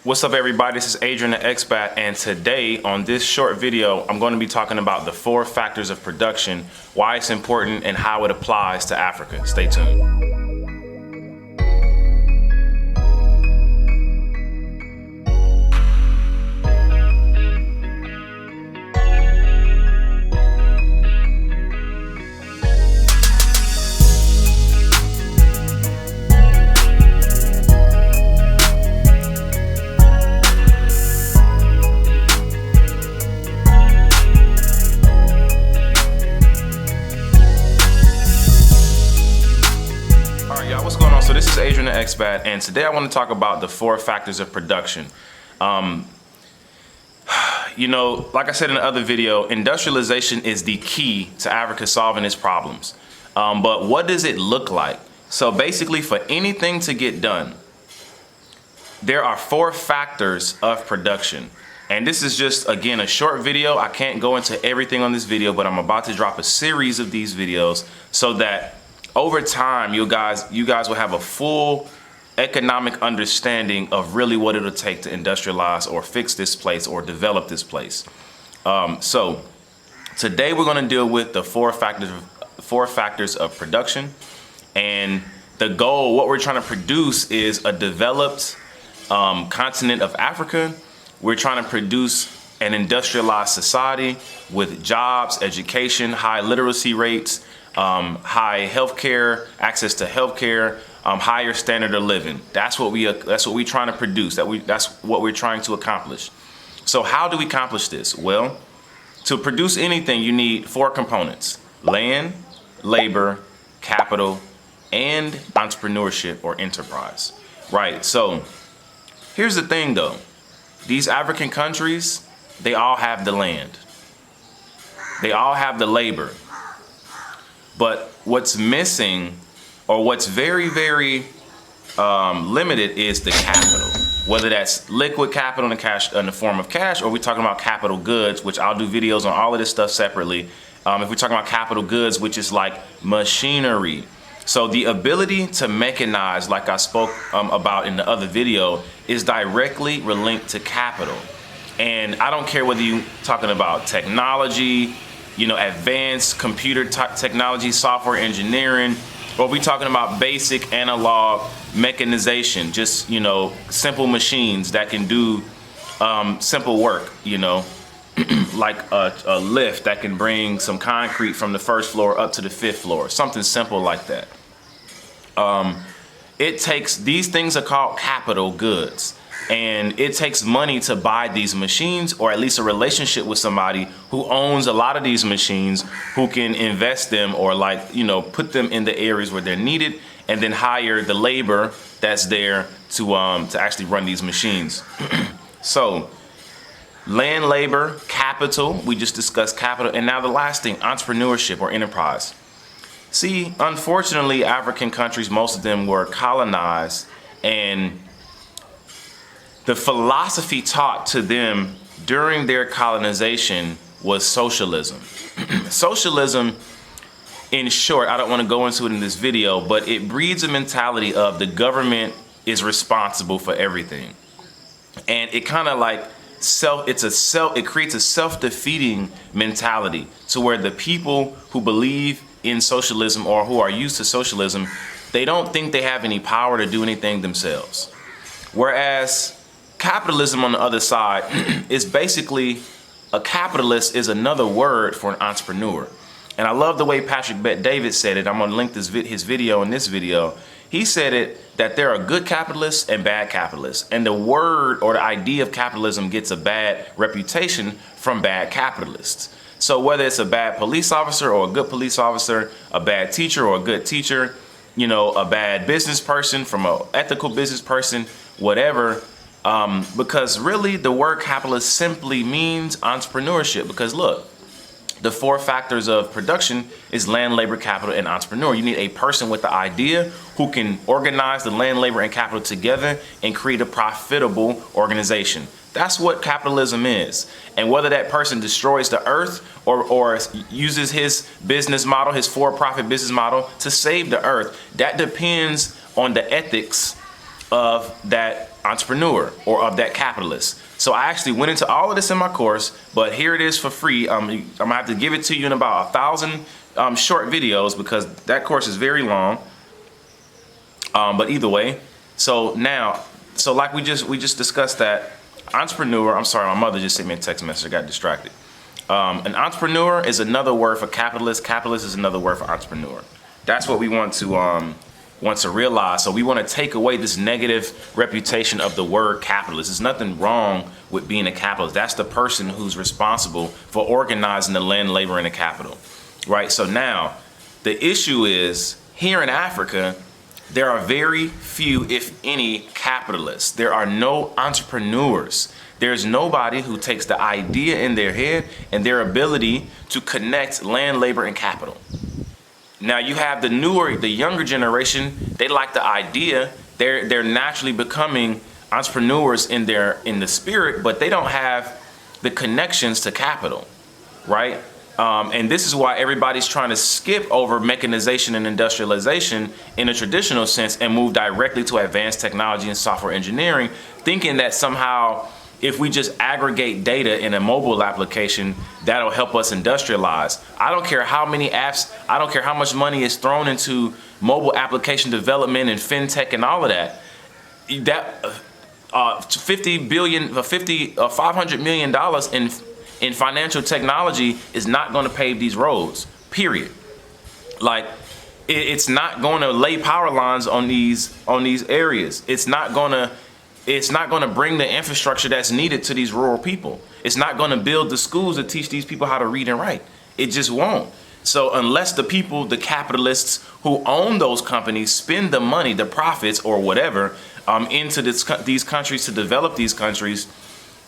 What's up, everybody? This is Adrian the Expat, and today on this short video I'm going to be talking about the 4 factors of production, why it's important, and how it applies to Africa. Stay tuned. So this is Adrian the Expat, and today I want to talk about the 4 factors of production. Like I said in the other video, industrialization is the key to Africa solving its problems. But what does it look like? So basically, for anything to get done, there are 4 factors of production. And this is just, again, a short video. I can't go into everything on this video, but I'm about to drop a series of these videos so that over time, you guys will have a full economic understanding of really what it'll take to industrialize or fix this place or develop this place. So today we're going to deal with the 4 factors of production, and the goal, what we're trying to produce, is a developed continent of Africa. We're trying to produce an industrialized society with jobs, education, high literacy rates, high healthcare, access to healthcare, higher standard of living. That's what we're trying to produce. That's what we're trying to accomplish. So how do we accomplish this? Well, to produce anything, you need 4 components: land, labor, capital, and entrepreneurship or enterprise. Right. So here's the thing, though. These African countries, they all have the land. They all have the labor. But what's missing, or what's very, very limited, is the capital. Whether that's liquid capital in the form of cash, or we're talking about capital goods, which I'll do videos on all of this stuff separately. If we're talking about capital goods, which is like machinery. So the ability to mechanize, like I spoke about in the other video, is directly linked to capital. And I don't care whether you're talking about technology, advanced computer technology, software engineering, or we talking about basic analog mechanization, just, simple machines that can do simple work, like a lift that can bring some concrete from the 1st floor up to the 5th floor, something simple like that. These things are called capital goods. And it takes money to buy these machines, or at least a relationship with somebody who owns a lot of these machines, who can invest them or put them in the areas where they're needed, and then hire the labor that's there to actually run these machines. So land, labor, capital, we just discussed capital. And now the last thing, entrepreneurship or enterprise. See, unfortunately, African countries, most of them were colonized, and the philosophy taught to them during their colonization was socialism. Socialism, in short, I don't want to go into it in this video, but it breeds a mentality of the government is responsible for everything. And it kind of like it creates a self-defeating mentality, to where the people who believe in socialism or who are used to socialism, they don't think they have any power to do anything themselves. Whereas capitalism, on the other side, is basically, a capitalist is another word for an entrepreneur. And I love the way Patrick Bet-David said it. I'm going to link his video in this video. He said it, that there are good capitalists and bad capitalists. And the word or the idea of capitalism gets a bad reputation from bad capitalists. So whether it's a bad police officer or a good police officer, a bad teacher or a good teacher, a bad business person from an ethical business person, whatever, because really the word capitalist simply means entrepreneurship. Because look, the 4 factors of production is land, labor, capital, and entrepreneur. You need a person with the idea who can organize the land, labor, and capital together and create a profitable organization. That's what capitalism is. And whether that person destroys the earth or uses his business model, his for-profit business model, to save the earth, that depends on the ethics of that entrepreneur or of that capitalist. So I actually went into all of this in my course, but here it is for free. I'm gonna have to give it to you in about 1,000 short videos because that course is very long. But either way, so like we just discussed that entrepreneur. I'm sorry, my mother just sent me a text message. I got distracted. An entrepreneur is another word for capitalist. Capitalist is another word for entrepreneur. That's what we want to realize. So we want to take away this negative reputation of the word capitalist. There's nothing wrong with being a capitalist. That's the person who's responsible for organizing the land, labor, and the capital, right? So now the issue is here in Africa, there are very few, if any, capitalists. There are no entrepreneurs. There's nobody who takes the idea in their head and their ability to connect land, labor, and capital. Now you have the younger generation. They like the idea. They're naturally becoming entrepreneurs in the spirit, but they don't have the connections to capital, right? And this is why everybody's trying to skip over mechanization and industrialization in a traditional sense and move directly to advanced technology and software engineering, thinking that somehow if we just aggregate data in a mobile application, that'll help us industrialize. I don't care how many apps, I don't care how much money is thrown into mobile application development and fintech and all of that. That $500 million in financial technology is not going to pave these roads, period. Like, it's not going to lay power lines on these areas. It's not going to bring the infrastructure that's needed to these rural people. It's not going to build the schools to teach these people how to read and write. It just won't. So unless the people, the capitalists who own those companies spend the money, the profits or whatever, into these countries to develop these countries,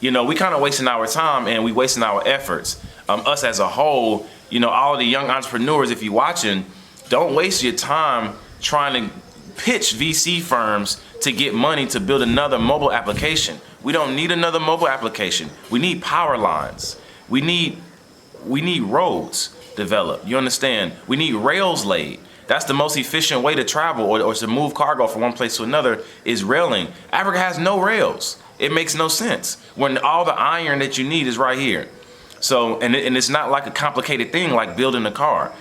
we kind of wasting our time and we wasting our efforts. Us as a whole, all of the young entrepreneurs, if you're watching, don't waste your time trying to pitch VC firms to get money to build another mobile application. We don't need another mobile application. We need power lines. We need roads developed. You understand? We need rails laid. That's the most efficient way to travel or to move cargo from one place to another is railing. Africa has no rails. It makes no sense when all the iron that you need is right here. So, and it's not like a complicated thing like building a car.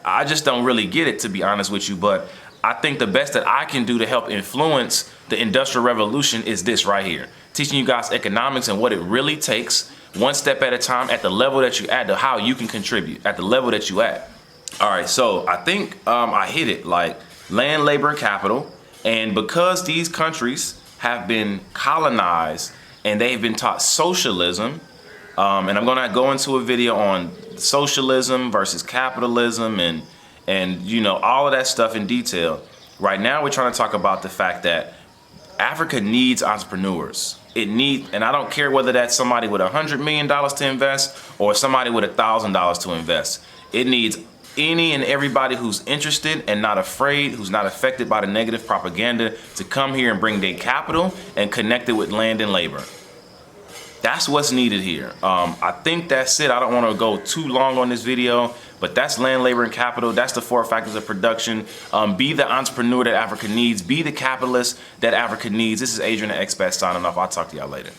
I just don't really get it, to be honest with you, but I think the best that I can do to help influence the Industrial Revolution is this right here. Teaching you guys economics and what it really takes, one step at a time, at the level that you're at, to how you can contribute, at the level that you're at. All right, so I think I hit it, like land, labor, and capital. And because these countries have been colonized and they've been taught socialism, and I'm gonna go into a video on socialism versus capitalism and all of that stuff in detail. Right now, we're trying to talk about the fact that Africa needs entrepreneurs. And I don't care whether that's somebody with $100 million to invest or somebody with $1,000 to invest. It needs any and everybody who's interested and not afraid, who's not affected by the negative propaganda, to come here and bring their capital and connect it with land and labor. That's what's needed here. I think that's it. I don't want to go too long on this video, but that's land, labor, and capital. That's the 4 factors of production. Be the entrepreneur that Africa needs. Be the capitalist that Africa needs. This is Adrian the Expat signing off. I'll talk to y'all later.